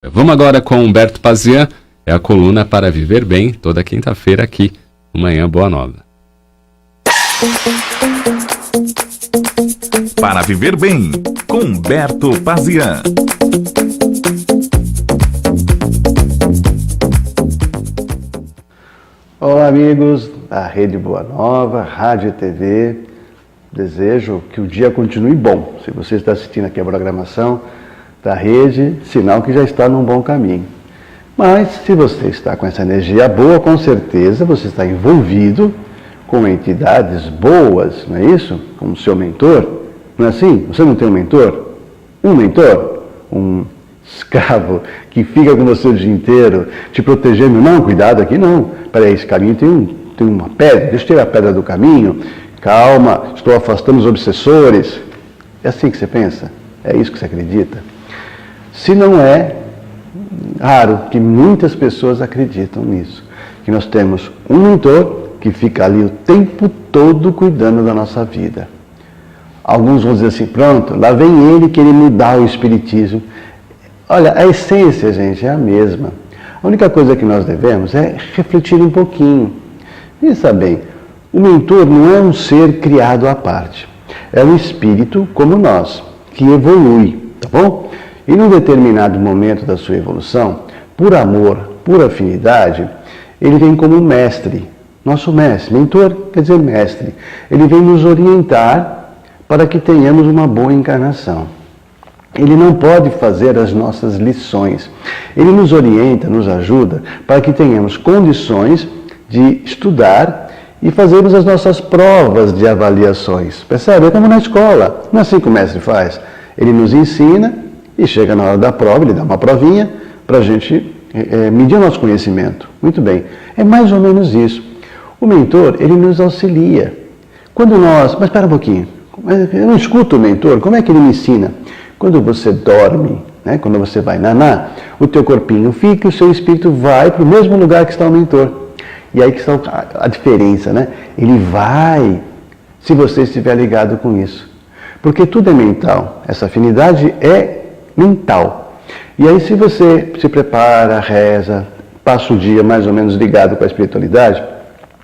Vamos agora com Humberto Pazian, é a coluna Para Viver Bem, toda quinta-feira aqui no Manhã Boa Nova. Para Viver Bem, com Humberto Pazian. Olá, amigos da Rede Boa Nova, Rádio e TV. Desejo que o dia continue bom. Se você está assistindo aqui a programação da rede, sinal que já está num bom caminho. Mas se você está com essa energia boa, com certeza você está envolvido com entidades boas, não é isso? Como seu mentor. Não é assim? Você não tem um mentor? Um mentor? Um escravo que fica com você o dia inteiro te protegendo? Não, cuidado aqui não. Peraí, esse caminho tem uma pedra, deixa eu tirar a pedra do caminho. Calma, estou afastando os obsessores. É assim que você pensa? É isso que você acredita? Se não é, raro que muitas pessoas acreditam nisso. Que nós temos um mentor que fica ali o tempo todo cuidando da nossa vida. Alguns vão dizer assim, pronto, lá vem ele querer mudar o espiritismo. Olha, a essência, gente, é a mesma. A única coisa que nós devemos é refletir um pouquinho. Pensa bem, o mentor não é um ser criado à parte. É um espírito como nós, que evolui, tá bom? E num determinado momento da sua evolução, por amor, por afinidade, ele vem como mestre. Nosso mestre, mentor quer dizer mestre. Ele vem nos orientar para que tenhamos uma boa encarnação. Ele não pode fazer as nossas lições. Ele nos orienta, nos ajuda para que tenhamos condições de estudar e fazermos as nossas provas de avaliações. Percebe? É como na escola. Não é assim que o mestre faz. Ele nos ensina e chega na hora da prova, ele dá uma provinha para a gente medir o nosso conhecimento. Muito bem. É mais ou menos isso. O mentor, ele nos auxilia. Mas espera um pouquinho. Eu não escuto o mentor, como é que ele me ensina? Quando você dorme, né, quando você vai naná, o teu corpinho fica e o seu espírito vai para o mesmo lugar que está o mentor. E aí que está a diferença, né? Ele vai, se você estiver ligado com isso. Porque tudo é mental, essa afinidade é mental. E aí se você se prepara, reza, passa o dia mais ou menos ligado com a espiritualidade,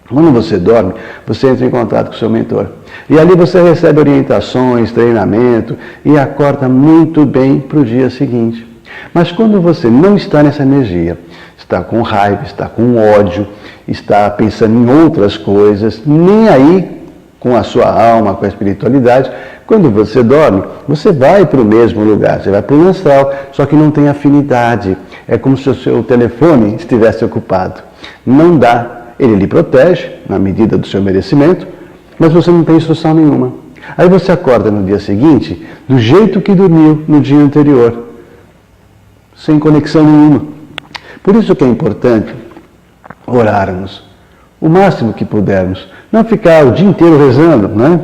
quando você dorme, você entra em contato com o seu mentor. E ali você recebe orientações, treinamento e acorda muito bem para o dia seguinte. Mas quando você não está nessa energia, está com raiva, está com ódio, está pensando em outras coisas, nem aí com a sua alma, com a espiritualidade, quando você dorme, você vai para o mesmo lugar, você vai para o astral, só que não tem afinidade. É como se o seu telefone estivesse ocupado. Não dá. Ele lhe protege, na medida do seu merecimento, mas você não tem instrução nenhuma. Aí você acorda no dia seguinte, do jeito que dormiu no dia anterior, sem conexão nenhuma. Por isso que é importante orarmos o máximo que pudermos. Não ficar o dia inteiro rezando, né?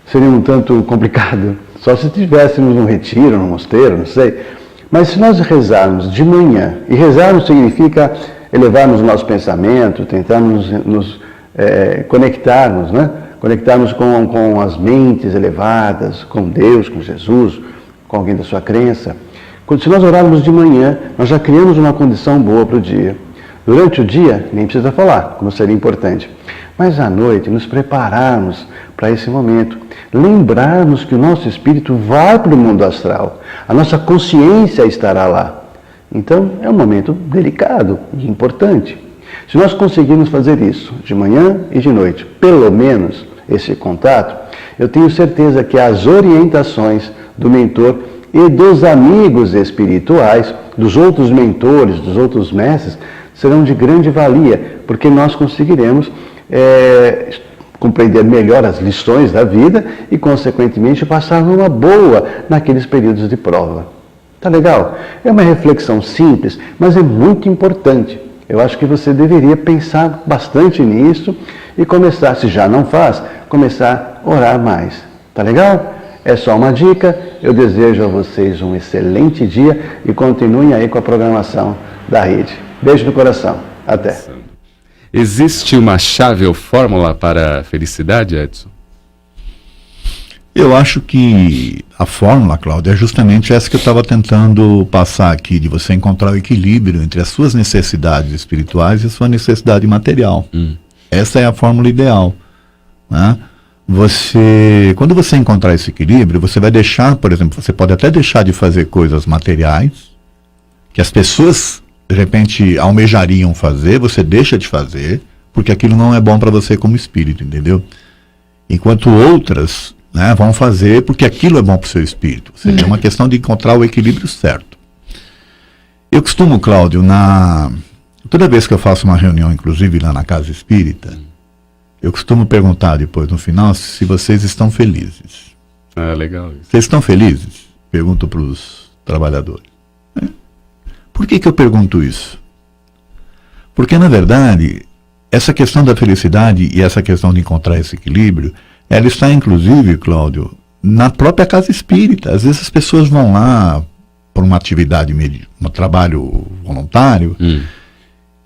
Seria um tanto complicado. Só se estivéssemos num retiro, num mosteiro, não sei. Mas se nós rezarmos de manhã, e rezarmos significa elevarmos o nosso pensamento, tentarmos nos conectarmos, né? Conectarmos com as mentes elevadas, com Deus, com Jesus, com alguém da sua crença. Se nós orarmos de manhã, nós já criamos uma condição boa para o dia. Durante o dia, nem precisa falar, como seria importante. Mas à noite, nos prepararmos para esse momento. Lembrarmos que o nosso espírito vai para o mundo astral. A nossa consciência estará lá. Então, é um momento delicado e importante. Se nós conseguirmos fazer isso de manhã e de noite, pelo menos esse contato, eu tenho certeza que as orientações do mentor e dos amigos espirituais, dos outros mentores, dos outros mestres, serão de grande valia, porque nós conseguiremos compreender melhor as lições da vida e, consequentemente, passar numa boa naqueles períodos de prova. Tá legal? É uma reflexão simples, mas é muito importante. Eu acho que você deveria pensar bastante nisso e começar, se já não faz, começar a orar mais. Tá legal? É só uma dica. Eu desejo a vocês um excelente dia e continuem aí com a programação da rede. Beijo no coração. Até. Existe uma chave ou fórmula para a felicidade, Edson? Eu acho que a fórmula, Cláudia, é justamente essa que eu estava tentando passar aqui, de você encontrar o equilíbrio entre as suas necessidades espirituais e a sua necessidade material. Essa é a fórmula ideal, né? Quando você encontrar esse equilíbrio, você vai deixar, por exemplo, você pode até deixar de fazer coisas materiais, que as pessoas, de repente, almejariam fazer, você deixa de fazer, porque aquilo não é bom para você como espírito, entendeu? Enquanto outras, né, vão fazer porque aquilo é bom para o seu espírito. Ou seja, é uma questão de encontrar o equilíbrio certo. Eu costumo, Cláudio, toda vez que eu faço uma reunião, inclusive lá na Casa Espírita, eu costumo perguntar depois, no final, se vocês estão felizes. Legal isso. Vocês estão felizes? Pergunto para os trabalhadores. Por que eu pergunto isso? Porque, na verdade, essa questão da felicidade e essa questão de encontrar esse equilíbrio, ela está, inclusive, Cláudio, na própria Casa Espírita. Às vezes as pessoas vão lá por uma atividade, um trabalho voluntário,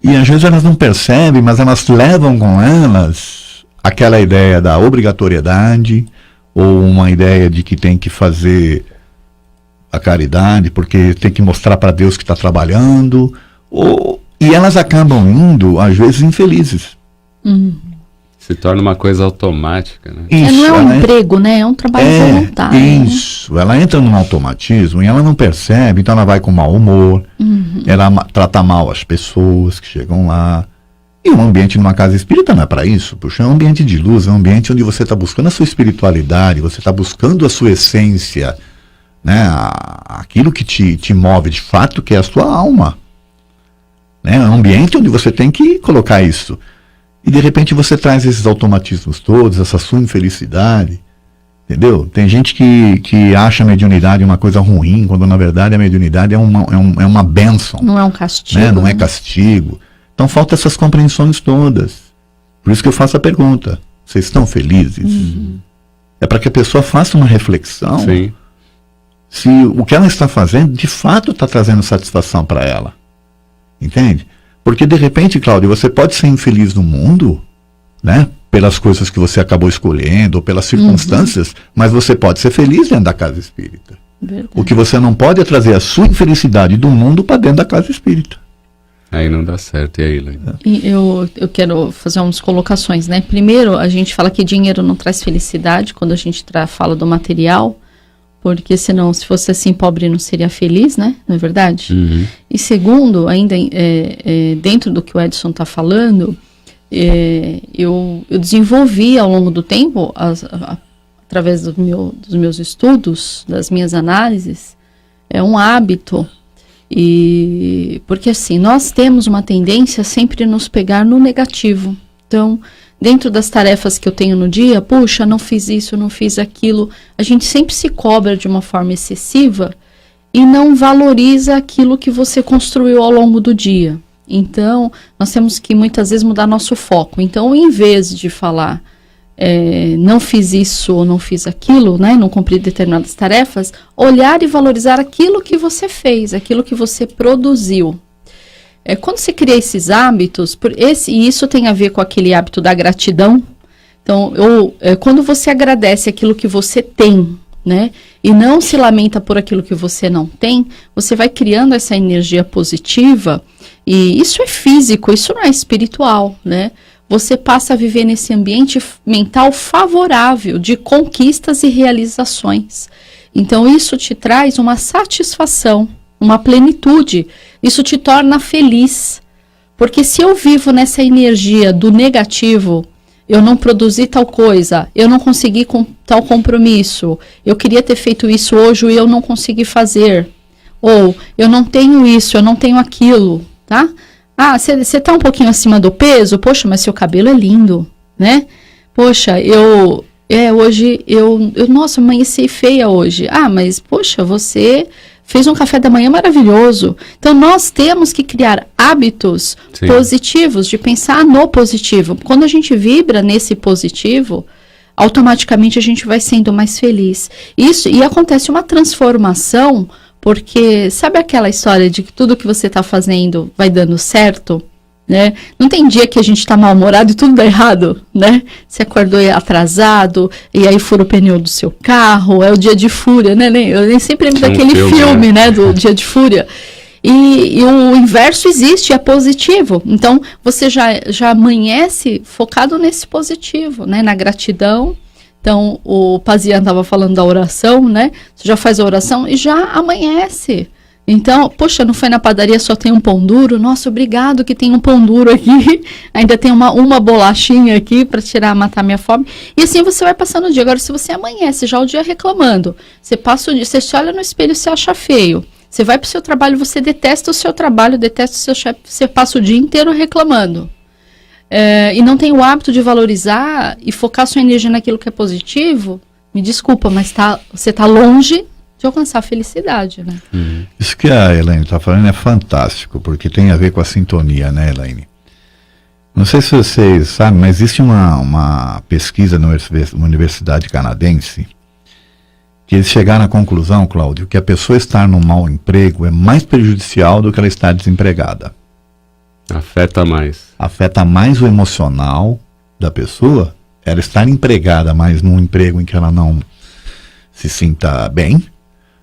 e às vezes elas não percebem, mas elas levam com elas aquela ideia da obrigatoriedade, ou uma ideia de que tem que fazer a caridade, porque tem que mostrar para Deus que está trabalhando, e elas acabam indo, às vezes, infelizes. Se torna uma coisa automática, né? Isso, não é um emprego, né? É um trabalho voluntário. Isso, né? Ela entra num automatismo e ela não percebe, então ela vai com mau humor, ela trata mal as pessoas que chegam lá. E um ambiente numa casa espírita não é para isso, puxa, é um ambiente de luz, é um ambiente onde você está buscando a sua espiritualidade, você está buscando a sua essência, né? Aquilo que te move de fato, que é a sua alma. Né? É um ambiente onde você tem que colocar isso. E de repente você traz esses automatismos todos, essa sua infelicidade, entendeu? Tem gente que acha a mediunidade uma coisa ruim, quando na verdade a mediunidade é uma bênção. Não é um castigo. Né? Não é castigo. Então faltam essas compreensões todas. Por isso que eu faço a pergunta, vocês estão felizes? É para que a pessoa faça uma reflexão. Sim. Se o que ela está fazendo, de fato, está trazendo satisfação para ela. Entende? Porque, de repente, Cláudio, você pode ser infeliz no mundo, né? Pelas coisas que você acabou escolhendo, ou pelas circunstâncias, mas você pode ser feliz dentro da casa espírita. Verdade. O que você não pode é trazer a sua infelicidade do mundo para dentro da casa espírita. Aí não dá certo. E aí, Elaine? Eu quero fazer umas colocações, né? Primeiro, a gente fala que dinheiro não traz felicidade, quando a gente fala do material, porque senão, se fosse assim, pobre não seria feliz, né? Não é verdade? E segundo, ainda dentro do que o Edson está falando, eu desenvolvi ao longo do tempo, através dos meus estudos, das minhas análises, um hábito. Porque assim, nós temos uma tendência a sempre nos pegar no negativo. Então, dentro das tarefas que eu tenho no dia, puxa, não fiz isso, não fiz aquilo, a gente sempre se cobra de uma forma excessiva e não valoriza aquilo que você construiu ao longo do dia. Então, nós temos que muitas vezes mudar nosso foco. Então, em vez de falar, não fiz isso ou não fiz aquilo, né, não cumpri determinadas tarefas, olhar e valorizar aquilo que você fez, aquilo que você produziu. Quando você cria esses hábitos, e isso tem a ver com aquele hábito da gratidão, então, quando você agradece aquilo que você tem, né, e não se lamenta por aquilo que você não tem, você vai criando essa energia positiva, e isso é físico, isso não é espiritual, né? Você passa a viver nesse ambiente mental favorável de conquistas e realizações. Então, isso te traz uma satisfação, uma plenitude. Isso te torna feliz. Porque se eu vivo nessa energia do negativo, eu não produzi tal coisa, eu não consegui tal compromisso, eu queria ter feito isso hoje e eu não consegui fazer. Ou, eu não tenho isso, eu não tenho aquilo, tá? Ah, você tá um pouquinho acima do peso? Poxa, mas seu cabelo é lindo, né? Poxa, hoje nossa, amanheci feia hoje. Ah, mas poxa, você fez um café da manhã maravilhoso. Então, nós temos que criar hábitos positivos, de pensar no positivo. Quando a gente vibra nesse positivo, automaticamente a gente vai sendo mais feliz. E acontece uma transformação. Porque sabe aquela história de que tudo que você está fazendo vai dando certo? né? Não tem dia que a gente tá mal-humorado e tudo dá errado, né? Você acordou atrasado, e aí fura o pneu do seu carro, é o dia de fúria, né? Eu nem sempre lembro daquele filme, né? Do Dia de Fúria. E o inverso existe, é positivo. Então, você já amanhece focado nesse positivo, né? Na gratidão. Então, o Pazian estava falando da oração, né? Você já faz a oração e já amanhece. Então, poxa, não foi na padaria, só tem um pão duro? Nossa, obrigado que tem um pão duro aqui. Ainda tem uma bolachinha aqui para matar minha fome. E assim você vai passando o dia. Agora, se você amanhece já o dia reclamando, você passa o dia, você se olha no espelho e se acha feio. Você vai para o seu trabalho, você detesta o seu trabalho, detesta o seu chefe, você passa o dia inteiro reclamando. E não tem o hábito de valorizar e focar sua energia naquilo que é positivo, me desculpa, mas você está longe de alcançar a felicidade, né? Isso que a Elaine está falando é fantástico, porque tem a ver com a sintonia, né, Elaine? Não sei se vocês sabem, mas existe uma pesquisa na universidade canadense que eles chegaram à conclusão, Cláudio, que a pessoa estar num mau emprego é mais prejudicial do que ela estar desempregada. Afeta mais. Afeta mais o emocional da pessoa, ela estar empregada, mas num emprego em que ela não se sinta bem,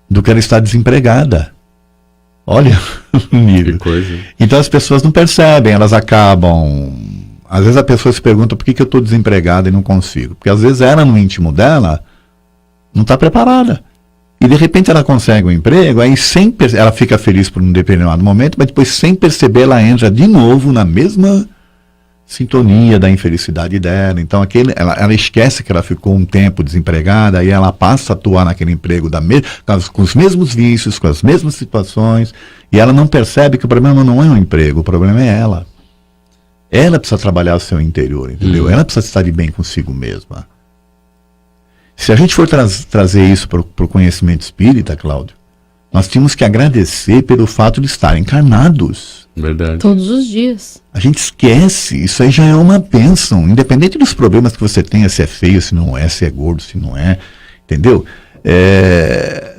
do que ela estar desempregada. Olha o nível. Que coisa. Então as pessoas não percebem, elas acabam... Às vezes a pessoa se pergunta por que eu estou desempregada e não consigo. Porque às vezes ela, no íntimo dela, não está preparada. E de repente ela consegue um emprego, aí ela fica feliz por um determinado momento, mas depois sem perceber ela entra de novo na mesma sintonia da infelicidade dela. Então ela esquece que ela ficou um tempo desempregada, aí ela passa a atuar naquele emprego com os mesmos vícios, com as mesmas situações, e ela não percebe que o problema não é o emprego, o problema é ela. Ela precisa trabalhar o seu interior, entendeu? Ela precisa estar de bem consigo mesma. Se a gente for trazer isso para o conhecimento espírita, Cláudio, nós tínhamos que agradecer pelo fato de estar encarnados. Verdade. Todos os dias. A gente esquece, isso aí já é uma bênção, independente dos problemas que você tenha, se é feio, se não é, se é gordo, se não é, entendeu?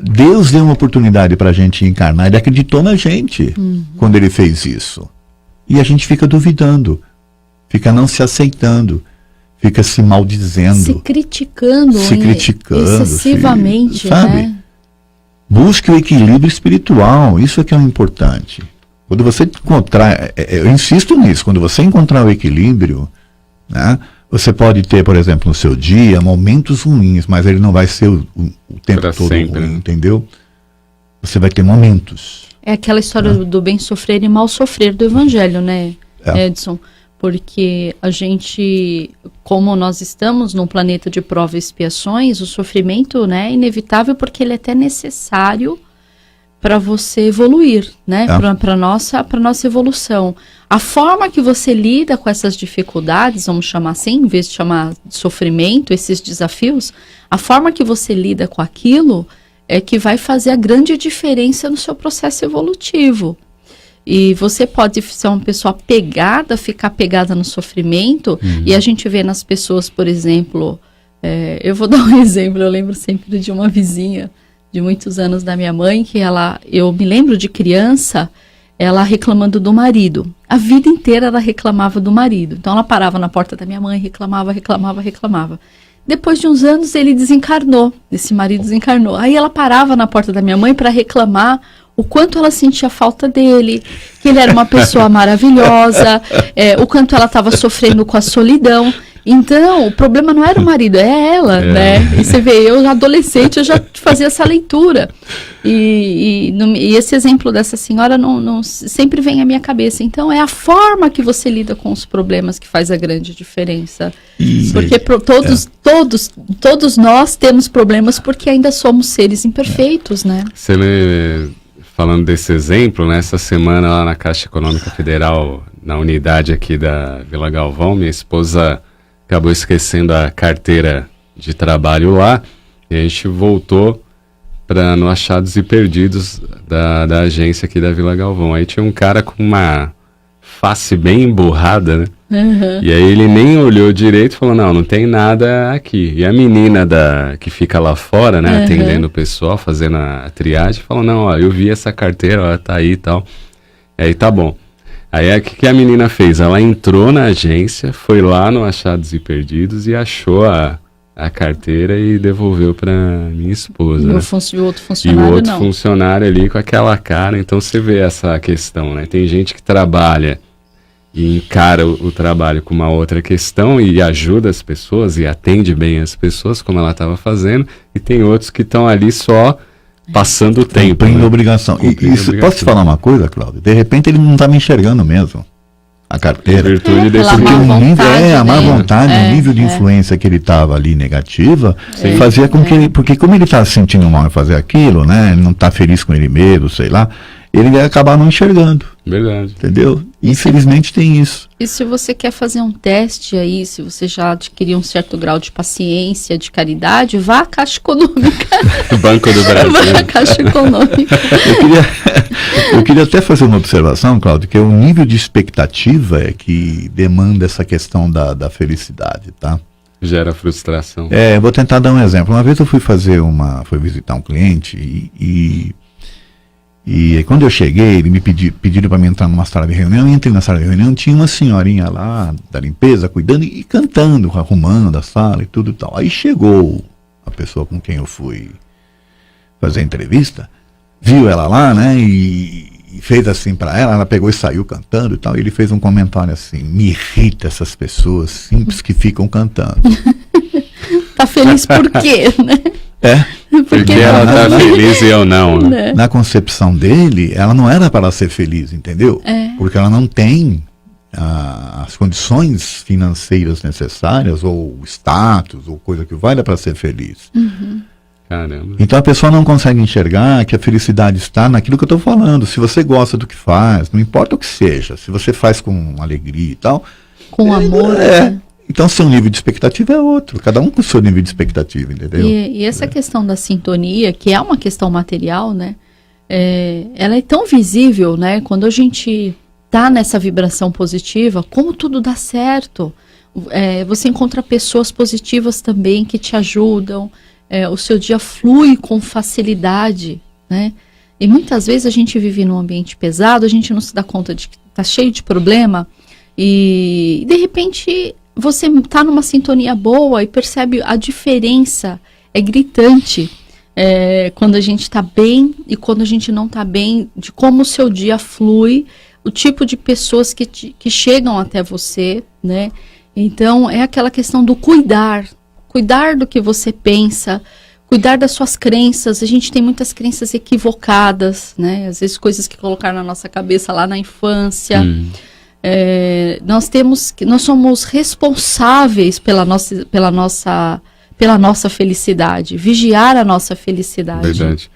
Deus deu uma oportunidade para a gente encarnar, ele acreditou na gente quando ele fez isso. E a gente fica duvidando, fica não se aceitando, fica se maldizendo. Se criticando excessivamente, sabe? né? Busque o equilíbrio espiritual, isso é que é o importante. Quando você encontrar, eu insisto nisso, quando você encontrar o equilíbrio, né, você pode ter, por exemplo, no seu dia, momentos ruins, mas ele não vai ser o tempo pra todo sempre, ruim, né? entendeu? Você vai ter momentos. É aquela história do bem sofrer e mal sofrer do Evangelho, né, Edson? Porque a gente, como nós estamos num planeta de provas e expiações, o sofrimento, né, é inevitável porque ele é até necessário para você evoluir, né, para nossa evolução. A forma que você lida com essas dificuldades, vamos chamar assim, em vez de chamar de sofrimento, esses desafios, a forma que você lida com aquilo é que vai fazer a grande diferença no seu processo evolutivo. E você pode ser uma pessoa apegada, ficar apegada no sofrimento, e a gente vê nas pessoas, por exemplo, eu vou dar um exemplo, eu lembro sempre de uma vizinha de muitos anos da minha mãe, que eu me lembro de criança, ela reclamando do marido. A vida inteira ela reclamava do marido. Então ela parava na porta da minha mãe, reclamava. Depois de uns anos ele desencarnou, esse marido desencarnou. Aí ela parava na porta da minha mãe para reclamar o quanto ela sentia falta dele, que ele era uma pessoa maravilhosa, o quanto ela estava sofrendo com a solidão. Então, o problema não era o marido, é ela, né? E você vê, eu adolescente, eu já fazia essa leitura. E esse exemplo dessa senhora não sempre vem à minha cabeça. Então, é a forma que você lida com os problemas que faz a grande diferença. Porque todos nós temos problemas porque ainda somos seres imperfeitos, né? Você falando desse exemplo, né, essa semana lá na Caixa Econômica Federal, na unidade aqui da Vila Galvão, minha esposa acabou esquecendo a carteira de trabalho lá, e a gente voltou no Achados e Perdidos da agência aqui da Vila Galvão. Aí tinha um cara com uma face bem emburrada, né? E aí ele nem olhou direito e falou, não tem nada aqui. E a menina que fica lá fora, né, atendendo o pessoal, fazendo a triagem, falou, não, ó, eu vi essa carteira, ó, tá aí e tal. Aí tá bom. Aí o que a menina fez? Ela entrou na agência, foi lá no Achados e Perdidos e achou a carteira e devolveu para minha esposa. E né? o outro funcionário E o outro não. funcionário ali com aquela cara. Então você vê essa questão, né? Tem gente que trabalha e encara o trabalho com uma outra questão e ajuda as pessoas e atende bem as pessoas, como ela estava fazendo, e tem outros que estão ali só passando o tempo. Cumprindo né? obrigação. Cumprindo Posso te obrigação. falar uma coisa, Cláudio? De repente ele não está me enxergando mesmo, a Em carteira. virtude desse Aquela Porque má o nível, vontade, a má né? vontade, o nível de é. influência que ele estava ali negativa, fazia com que ele, porque como ele está se sentindo mal em fazer aquilo, né, ele não está feliz com ele mesmo, sei lá, ele ia acabar não enxergando, Verdade. entendeu? Infelizmente tem isso. E se você quer fazer um teste aí, se você já adquiriu um certo grau de paciência, de caridade, vá à Caixa Econômica. Banco do Vá à Brasil. Caixa Econômica. Eu queria até fazer uma observação, Cláudio, que é o nível de expectativa é que demanda essa questão da felicidade, tá? Gera frustração. Eu vou tentar dar um exemplo. Uma vez eu fui visitar um cliente e quando eu cheguei, ele me pediram para mim entrar numa sala de reunião. Eu entrei na sala de reunião, tinha uma senhorinha lá da limpeza cuidando e cantando, arrumando a sala e tudo e tal. Aí chegou a pessoa com quem eu fui fazer a entrevista, viu ela lá, né, e fez assim para ela pegou e saiu cantando e tal. E ele fez um comentário assim: me irrita essas pessoas simples que ficam cantando. Tá feliz por quê, né? Porque ela tá feliz e eu não. Né? né? Na concepção dele, ela não era para ser feliz, entendeu? Porque ela não tem as condições financeiras necessárias, ou status, ou coisa que valha para ser feliz. Caramba. Então a pessoa não consegue enxergar que a felicidade está naquilo que eu estou falando. Se você gosta do que faz, não importa o que seja, se você faz com alegria e tal, Com amor. Né? então seu nível de expectativa é outro. Cada um com o seu nível de expectativa, entendeu? E essa questão da sintonia, que é uma questão material, né? Ela é tão visível, né? Quando a gente tá nessa vibração positiva, como tudo dá certo. Você encontra pessoas positivas também que te ajudam. O seu dia flui com facilidade, né? E muitas vezes a gente vive num ambiente pesado, a gente não se dá conta de que tá cheio de problema e de repente você tá numa sintonia boa e percebe a diferença, é gritante quando a gente tá bem e quando a gente não tá bem, de como o seu dia flui, o tipo de pessoas que chegam até você, né? Então é aquela questão do cuidar do que você pensa, cuidar das suas crenças. A gente tem muitas crenças equivocadas, né? Às vezes coisas que colocaram na nossa cabeça lá na infância. Nós somos responsáveis pela nossa felicidade, vigiar a nossa felicidade. Verdade.